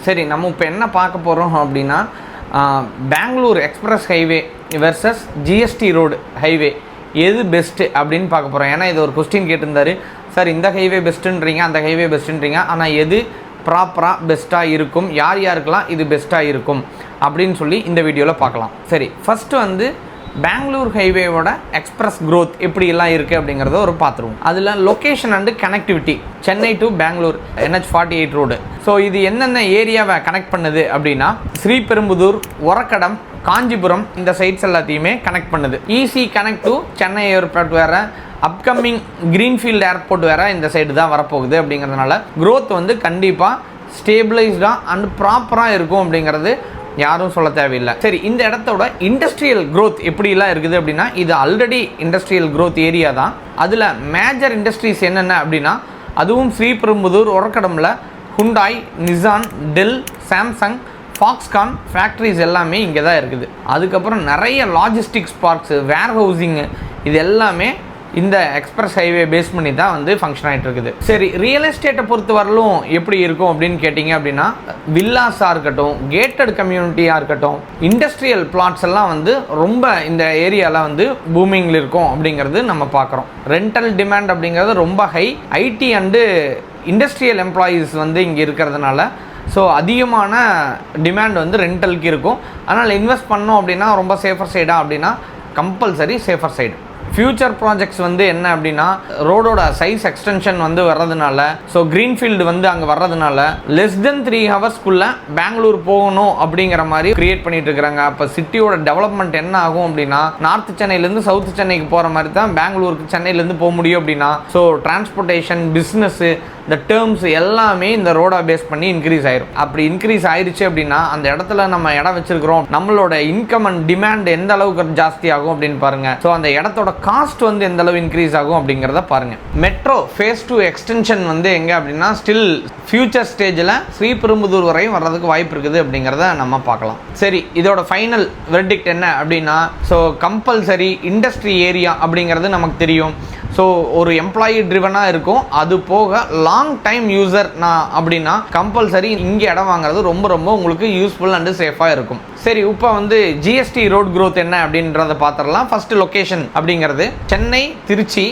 சரி, நம்ம இப்போ என்ன பார்க்க போகிறோம் அப்படின்னா, Bangalore express highway versus GST road highway எது பெஸ்ட்டு அப்படின்னு பார்க்க போகிறோம். ஏன்னா இது ஒரு கொஸ்டின் கேட்டிருந்தாரு, சார் இந்த ஹைவே பெஸ்ட்டுன்றீங்க, அந்த ஹைவே பெஸ்ட்டுன்றீங்க, ஆனால் எது ப்ராப்பராக பெஸ்ட்டாக இருக்கும், யார் யாருக்கெல்லாம் இது பெஸ்ட்டாக இருக்கும் அப்படின்னு சொல்லி இந்த வீடியோவில் பார்க்கலாம். சரி, ஃபஸ்ட்டு வந்து பெங்களூர் ஹைவேவோட எக்ஸ்பிரஸ் க்ரோத் எப்படிலாம் இருக்குது அப்படிங்கிறத ஒரு பார்த்துருவோம். அதில் location and connectivity, Chennai to Bangalore NH48 road. So இது என்னென்ன ஏரியாவை கனெக்ட் பண்ணுது அப்படின்னா, ஸ்ரீபெரும்புதூர், ஒரக்கடம், காஞ்சிபுரம், இந்த சைட்ஸ் எல்லாத்தையுமே கனெக்ட் பண்ணுது. Easy connect to Chennai airport வேறு, அப்கமிங் கிரீன்ஃபீல்டு ஏர்போர்ட் வேறு இந்த சைடு தான் வரப்போகுது. அப்படிங்கிறதுனால க்ரோத் வந்து கண்டிப்பாக ஸ்டேபிளைஸ்டாக அண்ட் ப்ராப்பராக இருக்கும் அப்படிங்கிறது யாரும் சொல்ல தேவையில்லை. சரி, இந்த இடத்தோட இண்டஸ்ட்ரியல் க்ரோத் எப்படிலாம் இருக்குது அப்படின்னா, இது ஆல்ரெடி இண்டஸ்ட்ரியல் க்ரோத் ஏரியா தான். அதில் மேஜர் இண்டஸ்ட்ரீஸ் என்னென்ன அப்படின்னா, அதுவும் ஸ்ரீபெரும்புதூர், ஒரக்கடமில் Hyundai, Nissan, Dell, Samsung, Foxconn factories எல்லாமே இங்கே தான் இருக்குது. அதுக்கப்புறம் நிறைய லாஜிஸ்டிக்ஸ் பார்க்ஸு, வேர் ஹவுசிங்கு, இது எல்லாமே இந்த எக்ஸ்பிரஸ் ஹைவே பேஸ் பண்ணி தான் வந்து ஃபங்க்ஷன் ஆகிட்டு இருக்குது. சரி, ரியல் எஸ்டேட்டை பொறுத்த வரலும் எப்படி இருக்கும் அப்படின்னு கேட்டிங்க அப்படின்னா, வில்லாஸாக இருக்கட்டும், கேட்டட் கம்யூனிட்டியாக இருக்கட்டும், இண்டஸ்ட்ரியல் பிளாட்ஸ் எல்லாம் வந்து ரொம்ப இந்த ஏரியாவில் வந்து பூமிங்கில் இருக்கும் அப்படிங்கிறது நம்ம பார்க்குறோம். ரெண்டல் டிமாண்ட் அப்படிங்கிறது ரொம்ப high. IT and industrial employees வந்து இங்கே இருக்கிறதுனால ஸோ அதிகமான டிமாண்ட் வந்து ரெண்டலுக்கு இருக்கும். அதனால் இன்வெஸ்ட் பண்ணோம் அப்படின்னா ரொம்ப சேஃபர் சைடாக அப்படின்னா compulsory safer side. Future projects வந்து என்ன அப்படின்னா, ரோடோட சைஸ் எக்ஸ்டென்ஷன் வந்து வர்றதுனால, ஸோ க்ரீன்ஃபீல்டு வந்து அங்கே வர்றதுனால லெஸ் தென் 3 ஹவர்ஸ்க்குள்ளே பெங்களூர் போகணும் அப்படிங்கிற மாதிரி க்ரியேட் பண்ணிட்டு இருக்கிறாங்க. அப்போ சிட்டியோட டெவலப்மெண்ட் என்ன ஆகும் அப்படின்னா, நார்த் சென்னையிலேருந்து சவுத் சென்னைக்கு போகிற மாதிரி தான் பெங்களூருக்கு சென்னையிலேருந்து போக முடியும் அப்படின்னா, ஸோ டிரான்ஸ்போர்ட்டேஷன், பிஸ்னஸ்ஸு, இந்த டேர்ம்ஸ் எல்லாமே இந்த ரோடை பேஸ் பண்ணி இன்க்ரீஸ் ஆயிரும். அப்படி இன்க்ரீஸ் ஆயிடுச்சு அப்படின்னா, அந்த இடத்துல நம்ம இடம் வச்சிருக்கிறோம், நம்மளோட இன்கம் அண்ட் டிமாண்ட் எந்த அளவுக்கு ஜாஸ்தி ஆகும் அப்படின்னு பாருங்க. ஸோ அந்த இடத்தோட காஸ்ட் வந்து எந்த அளவு இன்க்ரீஸ் ஆகும் அப்படிங்கிறத பாருங்க. மெட்ரோ ஃபேஸ் 2 எக்ஸ்டென்ஷன் வந்து எங்கே அப்படின்னா, ஸ்டில் ஃபியூச்சர் ஸ்டேஜில் ஸ்ரீபெரும்புதூர் வரையும் வர்றதுக்கு வாய்ப்பு இருக்குது அப்படிங்கிறத நம்ம பார்க்கலாம். சரி, இதோட ஃபைனல் வெர்டிக்ட் என்ன அப்படின்னா, ஸோ கம்பல்சரி இண்டஸ்ட்ரி ஏரியா அப்படிங்கிறது நமக்கு தெரியும். ஸோ ஒரு எம்ப்ளாயி ட்ரிவனாக இருக்கும். அது போக லாங் டைம் யூசர் நான் அப்படின்னா கம்பல்சரி இங்கே இடம் வாங்குறது ரொம்ப ரொம்ப உங்களுக்கு யூஸ்ஃபுல் அண்டு சேஃபாக இருக்கும். சரி, இப்போ வந்து ஜிஎஸ்டி ரோட் க்ரோத் என்ன அப்படின்றத பார்த்துடலாம். ஃபஸ்ட்டு லொக்கேஷன் அப்படிங்கிறது Chennai Trichy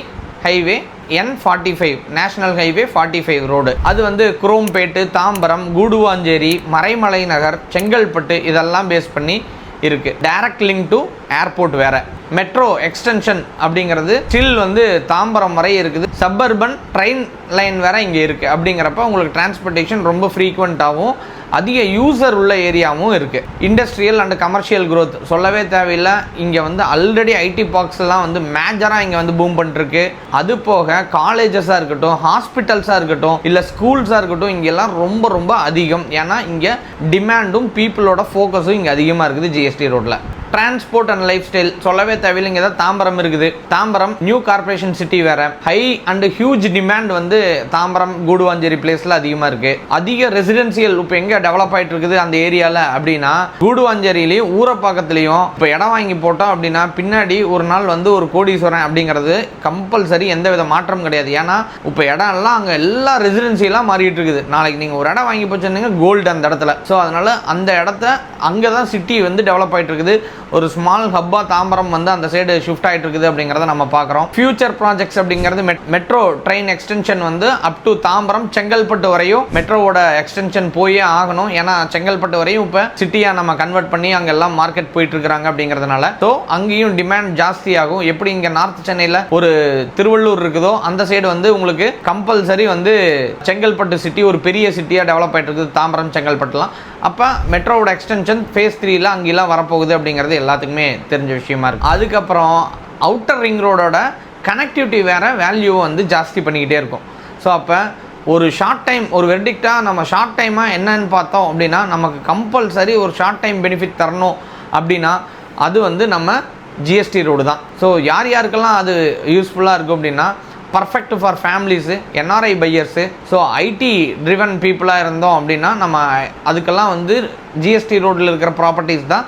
highway N45 national highway 45 road. அது வந்து குரோம்பேட்டு, தாம்பரம், கூடுவாஞ்சேரி, மறைமலை நகர், செங்கல்பட்டு இதெல்லாம் பேஸ் பண்ணி இருக்கு. டைரக்ட் லிங்க் டு ஏர்போர்ட் வேற. மெட்ரோ எக்ஸ்டென்ஷன் அப்படிங்கிறது ஸ்டில் வந்து தாம்பரம் வரை இருக்குது. சப்பர்பன் ட்ரெயின் லைன் வேற இங்கே இருக்குது. அப்படிங்கிறப்ப உங்களுக்கு டிரான்ஸ்போர்ட்டேஷன் ரொம்ப ஃப்ரீக்வெண்ட்டாகவும் அதிக யூசர் உள்ள ஏரியாவும் இருக்குது. இண்டஸ்ட்ரியல் அண்ட் கமர்ஷியல் க்ரோத் சொல்லவே தேவையில்லை. இங்கே வந்து ஆல்ரெடி ஐடி பார்க்ஸ் எல்லாம் வந்து மேஜராக இங்கே வந்து பூம் பண்ணிருக்கு. அது போக காலேஜஸாக இருக்கட்டும், ஹாஸ்பிட்டல்ஸாக இருக்கட்டும், இல்லை ஸ்கூல்ஸாக இருக்கட்டும், இங்கெல்லாம் ரொம்ப ரொம்ப அதிகம். ஏன்னா இங்கே டிமாண்டும் பீப்புளோட ஃபோக்கஸும் இங்கே அதிகமாக இருக்குது ஜிஎஸ்டி ரோட்டில். டிரான்ஸ்போர்ட் அண்ட் லைஃப் ஸ்டைல் சொல்லவே தேவையில்லை. இங்கே தான் தாம்பரம் இருக்குது. தாம்பரம் நியூ கார்பரேஷன் சிட்டி வேற. ஹை அண்ட் ஹியூஜ் டிமாண்ட் வந்து தாம்பரம், கூடுவாஞ்சேரி பிளேஸில் அதிகமாக இருக்குது. அதிக ரெசிடென்சியல் இப்போ எங்கே டெவலப் ஆகிட்டு இருக்குது அந்த ஏரியாவில் அப்படின்னா, கூடுவாஞ்சேரியிலையும் ஊரப்பாக்கத்துலையும் இப்போ இடம் வாங்கி போட்டோம் அப்படின்னா பின்னாடி ஒரு நாள் வந்து ஒரு கோடீஸ்வரன் அப்படிங்கிறது கம்பல்சரி எந்த வித மாற்றம் கிடையாது. ஏன்னா இப்போ இடம் எல்லாம் அங்கே எல்லா ரெசிடென்சியெல்லாம் மாறிட்டு இருக்குது. நாளைக்கு நீங்கள் ஒரு இடம் வாங்கி போச்சுருந்தீங்க கோல்டு அந்த இடத்துல. ஸோ அதனால் அந்த இடத்த அங்கே தான் சிட்டி வந்து டெவலப் ஆகிட்டு இருக்குது. ஒரு ஸ்மால் ஹப்பா தாம்பரம் வந்து அந்த சைடு ஷிஃப்ட் ஆகிட்டு இருக்குது அப்படிங்கிறத நம்ம பார்க்குறோம். ஃபியூச்சர் ப்ராஜெக்ட்ஸ் அப்படிங்கிறது மெட்ரோ ட்ரெயின் எக்ஸ்டென்ஷன் வந்து அப் டு தாம்பரம், செங்கல்பட்டு வரையும் மெட்ரோவோட எக்ஸ்டென்ஷன் போயே ஆகணும். ஏன்னா செங்கல்பட்டு வரையும் இப்போ சிட்டியாக நம்ம கன்வெர்ட் பண்ணி அங்கே எல்லாம் மார்க்கெட் போயிட்டு இருக்கிறாங்க அப்படிங்கிறதுனால ஸோ அங்கேயும் டிமாண்ட் ஜாஸ்தி ஆகும். எப்படி இங்கே நார்த் சென்னையில் ஒரு திருவள்ளூர் இருக்குதோ அந்த சைடு வந்து உங்களுக்கு கம்பல்சரி வந்து செங்கல்பட்டு சிட்டி ஒரு பெரிய சிட்டியாக டெவலப் ஆகிட்டு இருக்குது, தாம்பரம், செங்கல்பட்டுலாம். அப்போ மெட்ரோவோட எக்ஸ்டென்ஷன் ஃபேஸ் 3ல அங்கெல்லாம் வரப்போகுது அப்படிங்கிறது எல்லாத்துக்குமே தெரிஞ்ச விஷயமா இருக்குது. அதுக்கப்புறம் அவுட்டர் ரிங் ரோடோட கனெக்டிவிட்டி வேறு வேல்யூ வந்து ஜாஸ்தி பண்ணிக்கிட்டே இருக்கும். ஸோ அப்போ ஒரு ஷார்ட் டைம் ஒரு வெர்டிக்டாக நம்ம ஷார்ட் டைமாக என்னன்னு பார்த்தோம் அப்படின்னா, நமக்கு கம்பல்சரி ஒரு ஷார்ட் டைம் பெனிஃபிட் தரணும் அப்படின்னா அது வந்து நம்ம ஜிஎஸ்டி ரோடு தான். ஸோ யார் யாருக்கெல்லாம் அது யூஸ்ஃபுல்லாக இருக்கும் அப்படின்னா, perfect for families, NRI buyers, so IT driven பீப்புளாக இருந்தோம் அப்படின்னா நம்ம அதுக்கெல்லாம் வந்து ஜிஎஸ்டி ரோட்டில் இருக்கிற ப்ராப்பர்ட்டிஸ் தான்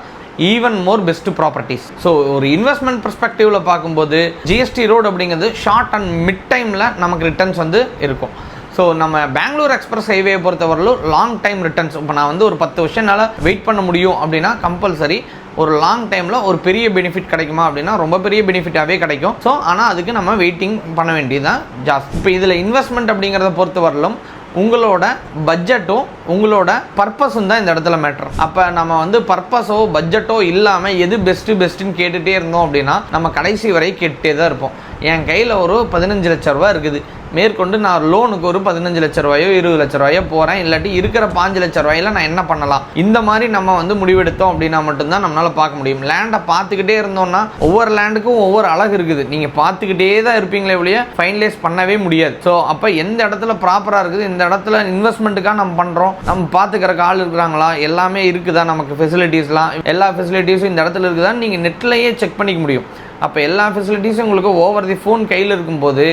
even more best properties. So ஒரு இன்வெஸ்ட்மெண்ட் பெர்ஸ்பெக்டிவில் பார்க்கும்போது ஜிஎஸ்டி ரோடு அப்படிங்கிறது ஷார்ட் அண்ட் மிட் டைமில் நமக்கு ரிட்டர்ன்ஸ் வந்து இருக்கும். ஸோ நம்ம பெங்களூர் எக்ஸ்பிரஸ் ஹைவே பொறுத்தவரையிலும் லாங் டைம் ரிட்டர்ன்ஸ். இப்போ நான் வந்து ஒரு 10 வருஷம் என்னால் வெயிட் பண்ண முடியும் அப்படின்னா கம்பல்சரி ஒரு லாங் டைமில் ஒரு பெரிய பெனிஃபிட் கிடைக்குமா அப்படின்னா ரொம்ப பெரிய பெனிஃபிட்டாகவே கிடைக்கும். ஸோ ஆனால் அதுக்கு நம்ம வெயிட்டிங் பண்ண வேண்டியதுதான் ஜாஸ்தி. இப்போ இதில் இன்வெஸ்ட்மெண்ட் அப்படிங்கிறத பொறுத்தவரையிலும் உங்களோட பட்ஜெட்டும் உங்களோட பர்பஸும் தான் இந்த இடத்துல மேட்டர். அப்போ நம்ம வந்து பர்பஸோ பட்ஜெட்டோ இல்லாமல் எது பெஸ்ட்டுன்னு கேட்டுகிட்டே இருந்தோம் அப்படின்னா நம்ம கடைசி வரை கேட்டுகிட்டே தான் இருப்போம். என் கையில் ஒரு 15 லட்ச ரூபா இருக்குது, மேற்கொண்டு நான் லோனுக்கு ஒரு 15 லட்ச ரூபாயோ 20 லட்ச ரூபாயோ போகிறேன், இல்லாட்டி இருக்கிற 5 லட்ச ரூபாயில் நான் என்ன பண்ணலாம், இந்த மாதிரி நம்ம வந்து முடிவெடுத்தோம் அப்படின்னா மட்டும்தான் நம்மளால் பார்க்க முடியும். லேண்டை பார்த்துக்கிட்டே இருந்தோம்னா ஒவ்வொரு லேண்டுக்கும் ஒவ்வொரு அழகு இருக்குது, நீங்கள் பார்த்துக்கிட்டே தான் இருப்பீங்களே ஒழிய ஃபைனலைஸ் பண்ணவே முடியாது. ஸோ அப்போ எந்த இடத்துல ப்ராப்பராக இருக்குது, இந்த இடத்துல இன்வெஸ்ட்மெண்ட்டுக்காக நம்ம பண்ணுறோம், நம்ம பார்த்துக்கிறக்கு ஆள் இருக்கிறாங்களா, எல்லாமே இருக்குதா, நமக்கு ஃபெசிலிட்டிஸ்லாம் எல்லா ஃபெசிலிட்டிஸும் இந்த இடத்துல இருக்குதான்னு நீங்கள் நெட்லேயே செக் பண்ணிக்க முடியும். அப்போ எல்லா ஃபெசிலிட்டிஸும் உங்களுக்கு ஓவர் தி ஃபோன் கையில் இருக்கும்போது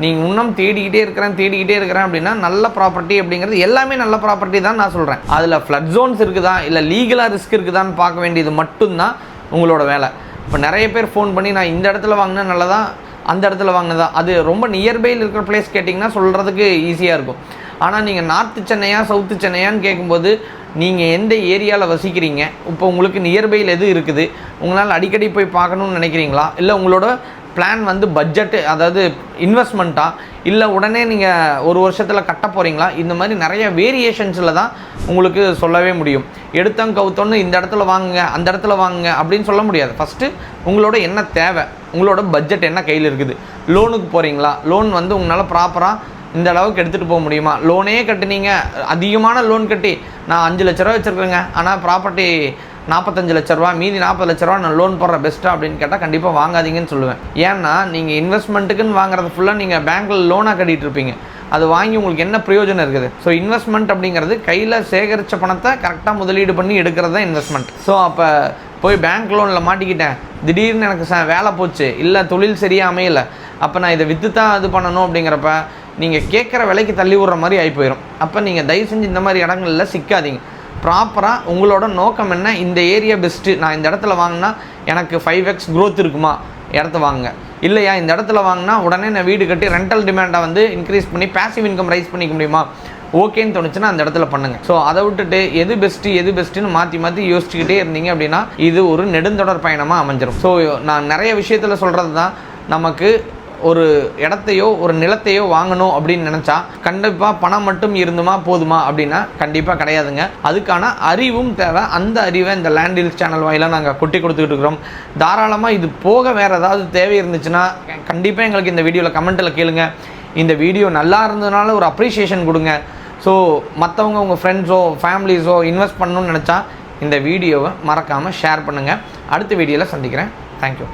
நீங்கள் இன்னும் தேடிக்கிட்டே இருக்கிறேன் அப்படின்னா நல்ல ப்ராப்பர்ட்டி அப்படிங்கிறது எல்லாமே நல்ல ப்ராப்பர்ட்டி தான் நான் சொல்கிறேன். அதில் ஃப்ளட் ஜோன்ஸ் இருக்குதா இல்லை லீகலாக ரிஸ்க் இருக்குதான்னு பார்க்க வேண்டியது மட்டும்தான் உங்களோட வேலை. இப்போ நிறைய பேர் ஃபோன் பண்ணி நான் இந்த இடத்துல வாங்கினா நல்லதா அந்த இடத்துல வாங்கினதா, அது ரொம்ப நியர்பையில் இருக்கிற பிளேஸ் கேட்டிங்கன்னா சொல்கிறதுக்கு ஈஸியாக இருக்கும். ஆனால் நீங்கள் நார்த்து சென்னையா சவுத்து சென்னையான்னு கேட்கும்போது நீங்கள் எந்த ஏரியாவில் வசிக்கிறீங்க, இப்போ உங்களுக்கு நியர்பையில் எது இருக்குது, உங்களால் அடிக்கடி போய் பார்க்கணுன்னு நினைக்கிறீங்களா, இல்லை உங்களோட பிளான் வந்து பட்ஜெட்டு அதாவது இன்வெஸ்ட்மெண்ட்டா, இல்லை உடனே நீங்கள் ஒரு வருஷத்தில் கட்ட போகிறீங்களா, இந்த மாதிரி நிறைய வேரியேஷன்ஸில் தான் உங்களுக்கு சொல்லவே முடியும். எடுத்தோம் கவுத்தோன்னு இந்த இடத்துல வாங்குங்க அந்த இடத்துல வாங்குங்க அப்படின்னு சொல்ல முடியாது. ஃபஸ்ட்டு உங்களோட என்ன தேவை, உங்களோட பட்ஜெட் என்ன கையில் இருக்குது, லோனுக்கு போகிறீங்களா, லோன் வந்து உங்களால் ப்ராப்பராக இந்த அளவுக்கு எடுத்துகிட்டு போக முடியுமா, லோனே கட்டுனீங்க அதிகமான லோன் கட்டி நான் 5 லட்ச ரூபா வச்சுருக்கேங்க ஆனால் ப்ராப்பர்ட்டி 45 லட்ச ரூபா மீதி 40 லட்ச ரூபா நான் லோன் போடுற பெஸ்ட்டாக அப்படின்னு கேட்டால் கண்டிப்பாக வாங்காதீங்கன்னு சொல்லுவேன். ஏன்னா நீங்கள் இன்வெஸ்ட்மெண்ட்டுக்குன்னு வாங்குறது ஃபுல்லாக நீங்கள் பேங்க்கில் லோனாக கட்டிகிட்டு இருப்பீங்க, அது வாங்கி உங்களுக்கு என்ன பிரயோஜனம் இருக்குது. ஸோ இன்வெஸ்ட்மெண்ட் அப்படிங்கிறது கையில் சேகரித்த பணத்தை கரெக்டாக முதலீடு பண்ணி எடுக்கிறது தான் இன்வெஸ்ட்மெண்ட். ஸோ அப்போ போய் பேங்க் லோனில் மாட்டிக்கிட்டேன், திடீர்னு எனக்கு வேலை போச்சு, இல்லை தொழில் சரியாக அமையலை, அப்போ நான் இதை விற்று தான் இது பண்ணணும் அப்படிங்கிறப்ப நீங்கள் கேட்குற விலைக்கு தள்ளி விடுற மாதிரி ஆகி போயிடும். அப்போ நீங்கள் தயவு செஞ்சு இந்த மாதிரி இடங்களில் சிக்காதீங்க. ப்ராப்பராக உங்களோட நோக்கம் என்ன, இந்த ஏரியா பெஸ்ட்டு, நான் இந்த இடத்துல வாங்கினா எனக்கு 5x growth இருக்குமா, இடத்த வாங்குங்க. இல்லையா இந்த இடத்துல வாங்கினா உடனே நான் வீடு கட்டி ரெண்டல் டிமாண்டை வந்து இன்க்ரீஸ் பண்ணி பேசிவ் இன்கம் ரைஸ் பண்ணிக்க முடியுமா, ஓகேன்னு தோணுச்சுன்னா அந்த இடத்துல பண்ணுங்கள். ஸோ அதை விட்டுட்டு எது பெஸ்ட்டுன்னு மாற்றி யோசிச்சுக்கிட்டே இருந்தீங்க அப்படின்னா இது ஒரு நெடுந்தொடர் பயணமாக அமைஞ்சிடும். ஸோ நான் நிறைய விஷயத்தில் சொல்கிறது தான், நமக்கு ஒரு இடத்தையோ ஒரு நிலத்தையோ வாங்கணும் அப்படின்னு நினச்சா கண்டிப்பாக பணம் மட்டும் இருந்துமா போதுமா அப்படின்னா கண்டிப்பாக கிடையாதுங்க. அதுக்கான அறிவும் தேவை. அந்த அறிவை இந்த லேண்ட் டீல்ஸ் சேனல் வாயிலாக நாங்கள் கொட்டி கொடுத்துக்கிட்டு இருக்கிறோம். தாராளமாக இது போக வேறு ஏதாவது தேவை இருந்துச்சுன்னா கண்டிப்பாக எங்களுக்கு இந்த வீடியோவில் கமெண்ட்டில் கேளுங்க. இந்த வீடியோ நல்லா இருந்ததுனால ஒரு அப்ரிஷியேஷன் கொடுங்க. ஸோ மற்றவங்க உங்கள் ஃப்ரெண்ட்ஸோ ஃபேமிலிஸோ இன்வெஸ்ட் பண்ணணும்னு நினச்சா இந்த வீடியோவை மறக்காமல் ஷேர் பண்ணுங்கள். அடுத்த வீடியோவில் சந்திக்கிறேன். தேங்க்யூ.